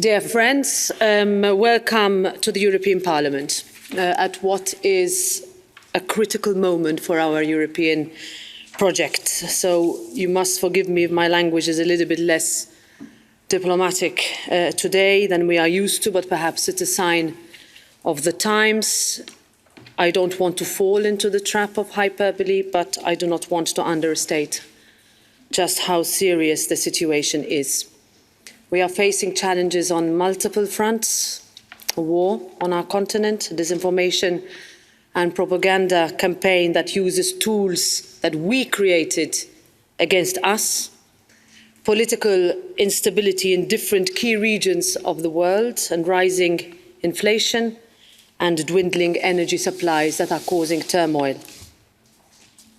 Dear friends, welcome to the European Parliament at what is a critical moment for our European project. So you must forgive me if my language is a little bit less diplomatic today than we are used to, but perhaps it's a sign of the times. I don't want to fall into the trap of hyperbole, but I do not want to understate just how serious the situation is. We are facing challenges on multiple fronts: a war on our continent, a disinformation and propaganda campaign that uses tools that we created against us, political instability in different key regions of the world, and rising inflation and dwindling energy supplies that are causing turmoil.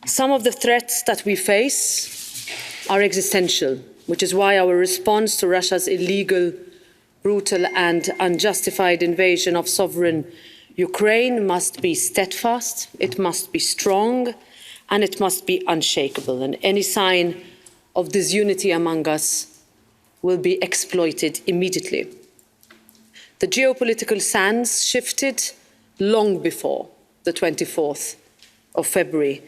Some of the threats that we face are existential, which is why our response to Russia's illegal, brutal and unjustified invasion of sovereign Ukraine must be steadfast, it must be strong, and it must be unshakable. And any sign of disunity among us will be exploited immediately. The geopolitical sands shifted long before the 24th of February,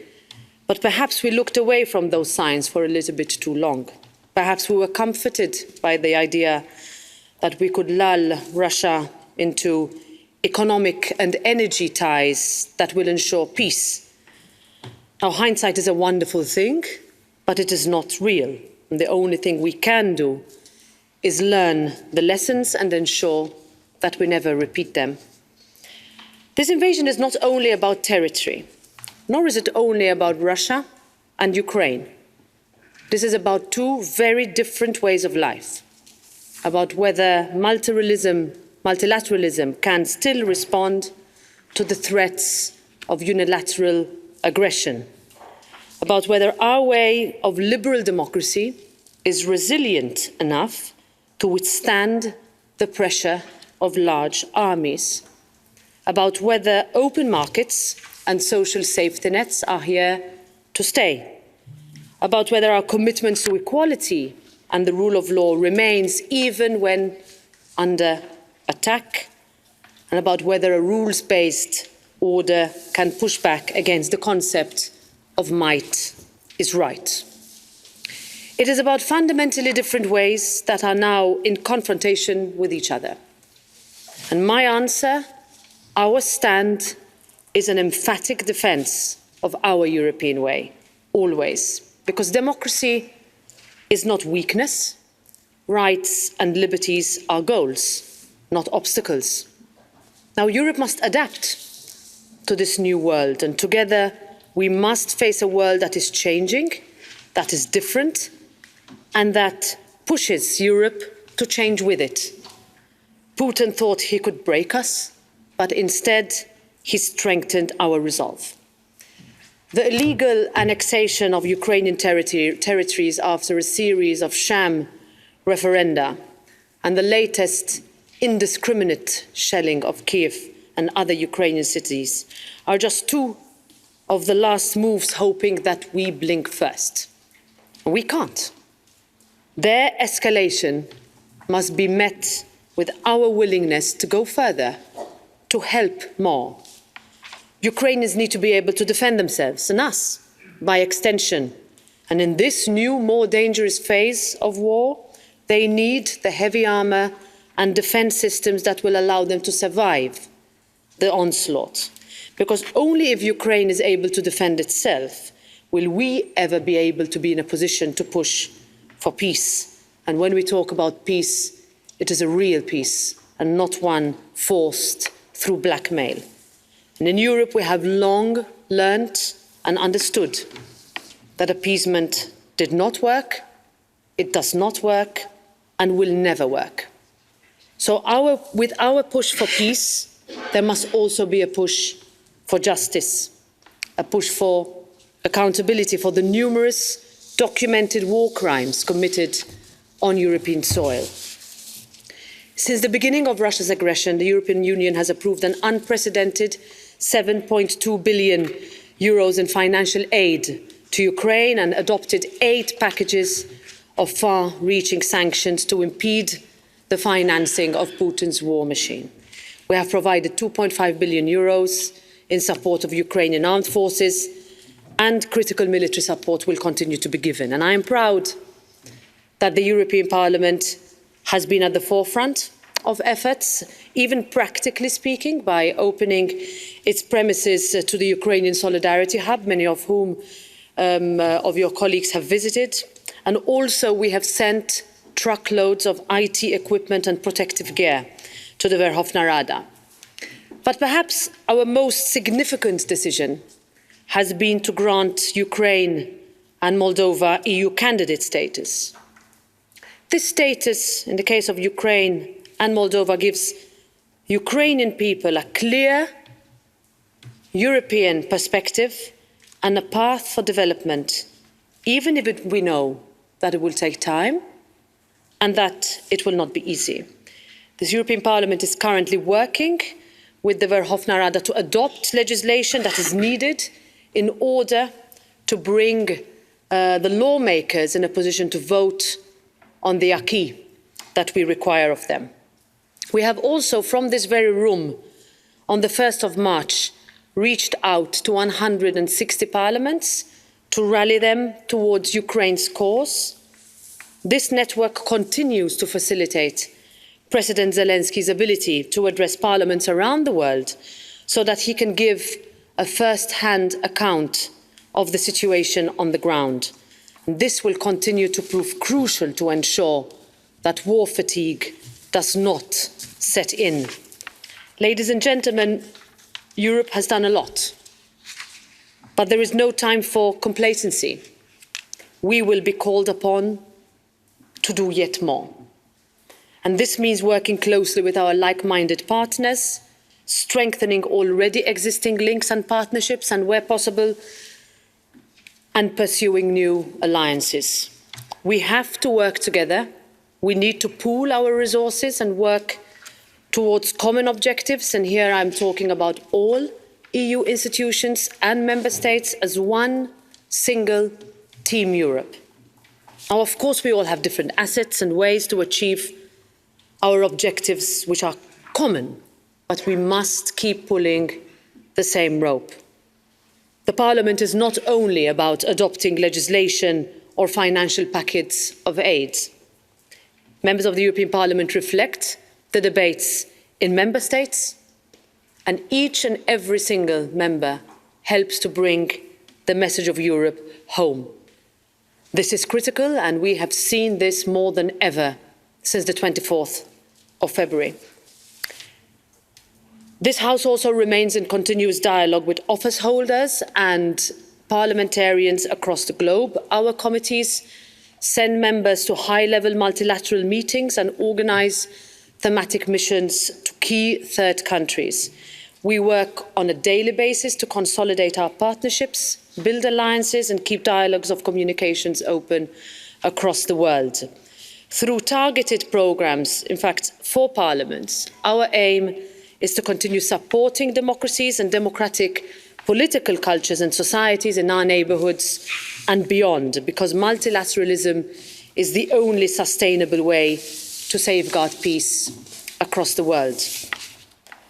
but perhaps we looked away from those signs for a little bit too long. Perhaps we were comforted by the idea that we could lull Russia into economic and energy ties that will ensure peace. Now, hindsight is a wonderful thing, but it is not real. And the only thing we can do is learn the lessons and ensure that we never repeat them. This invasion is not only about territory, nor is it only about Russia and Ukraine. This is about two very different ways of life, about whether multilateralism can still respond to the threats of unilateral aggression, about whether our way of liberal democracy is resilient enough to withstand the pressure of large armies, about whether open markets and social safety nets are here to stay, about whether our commitment to equality and the rule of law remains even when under attack, and about whether a rules-based order can push back against the concept of might is right. It is about fundamentally different ways that are now in confrontation with each other. And my answer, our stand, is an emphatic defence of our European way, always. Because democracy is not weakness. Rights and liberties are goals, not obstacles. Now, Europe must adapt to this new world, and together we must face a world that is changing, that is different, and that pushes Europe to change with it. Putin thought he could break us, but instead he strengthened our resolve. The illegal annexation of Ukrainian territories after a series of sham referenda and the latest indiscriminate shelling of Kiev and other Ukrainian cities are just two of the last moves hoping that we blink first. We can't. Their escalation must be met with our willingness to go further, to help more. Ukrainians need to be able to defend themselves, and us, by extension. And in this new, more dangerous phase of war, they need the heavy armour and defence systems that will allow them to survive the onslaught. Because only if Ukraine is able to defend itself will we ever be able to be in a position to push for peace. And when we talk about peace, it is a real peace and not one forced through blackmail. And in Europe, we have long learnt and understood that appeasement did not work, it does not work, and will never work. So with our push for peace, there must also be a push for justice, a push for accountability for the numerous documented war crimes committed on European soil. Since the beginning of Russia's aggression, the European Union has approved an unprecedented €7.2 billion in financial aid to Ukraine and adopted 8 packages of far-reaching sanctions to impede the financing of Putin's war machine. We have provided €2.5 billion in support of Ukrainian armed forces, and critical military support will continue to be given. And I am proud that the European Parliament has been at the forefront of efforts, even practically speaking, by opening its premises to the Ukrainian Solidarity Hub, many of whom of your colleagues have visited. And also we have sent truckloads of IT equipment and protective gear to the Verkhovna Rada. But perhaps our most significant decision has been to grant Ukraine and Moldova EU candidate status. This status, in the case of Ukraine and Moldova, gives Ukrainian people a clear European perspective and a path for development, even if we know that it will take time and that it will not be easy. This European Parliament is currently working with the Verkhovna Rada to adopt legislation that is needed in order to bring the lawmakers in a position to vote on the acquis that we require of them. We have also, from this very room, on the 1st of March, reached out to 160 parliaments to rally them towards Ukraine's cause. This network continues to facilitate President Zelensky's ability to address parliaments around the world so that he can give a first-hand account of the situation on the ground. This will continue to prove crucial to ensure that war fatigue does not set in. Ladies and gentlemen, Europe has done a lot, but there is no time for complacency. We will be called upon to do yet more. And this means working closely with our like-minded partners, strengthening already existing links and partnerships, and where possible, and pursuing new alliances. We have to work together. We need to pool our resources and work towards common objectives, and here I'm talking about all EU institutions and member states as one single Team Europe. Now, of course, we all have different assets and ways to achieve our objectives, which are common, but we must keep pulling the same rope. The Parliament is not only about adopting legislation or financial packets of aid. Members of the European Parliament reflect the debates in member states, and each and every single member helps to bring the message of Europe home. This is critical, and we have seen this more than ever since the 24th of February. This House also remains in continuous dialogue with office holders and parliamentarians across the globe. Our committees send members to high-level multilateral meetings and organise thematic missions to key third countries. We work on a daily basis to consolidate our partnerships, build alliances and keep dialogues of communications open across the world. Through targeted programmes, in fact, for parliaments, our aim is to continue supporting democracies and democratic political cultures and societies in our neighbourhoods and beyond, because multilateralism is the only sustainable way to safeguard peace across the world.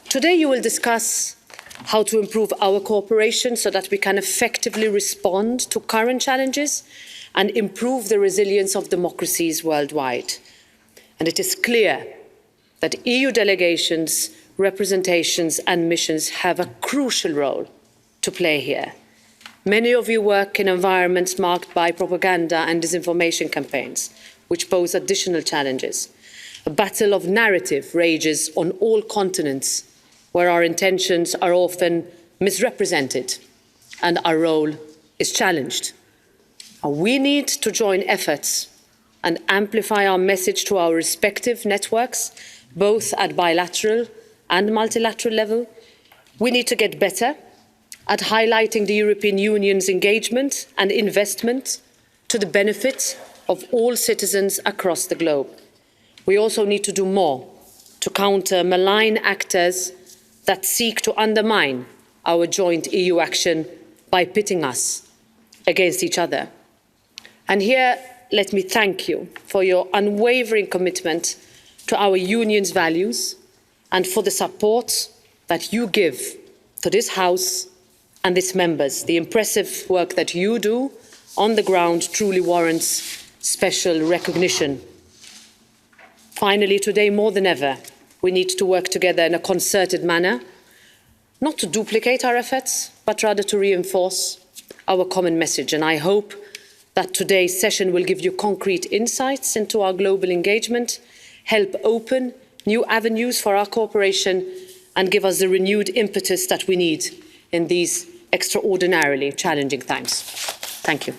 Today you will discuss how to improve our cooperation so that we can effectively respond to current challenges and improve the resilience of democracies worldwide. And it is clear that EU delegations, representations and missions have a crucial role to play here. Many of you work in environments marked by propaganda and disinformation campaigns, which pose additional challenges. A battle of narrative rages on all continents, where our intentions are often misrepresented and our role is challenged. We need to join efforts and amplify our message to our respective networks, both at bilateral and multilateral level. We need to get better at highlighting the European Union's engagement and investment to the benefit of all citizens across the globe. We also need to do more to counter malign actors that seek to undermine our joint EU action by pitting us against each other. And here, let me thank you for your unwavering commitment to our union's values and for the support that you give to this House and its members. The impressive work that you do on the ground truly warrants special recognition. Finally, today more than ever, we need to work together in a concerted manner, not to duplicate our efforts, but rather to reinforce our common message. And I hope that today's session will give you concrete insights into our global engagement, help open new avenues for our cooperation, and give us the renewed impetus that we need in these extraordinarily challenging times. Thank you.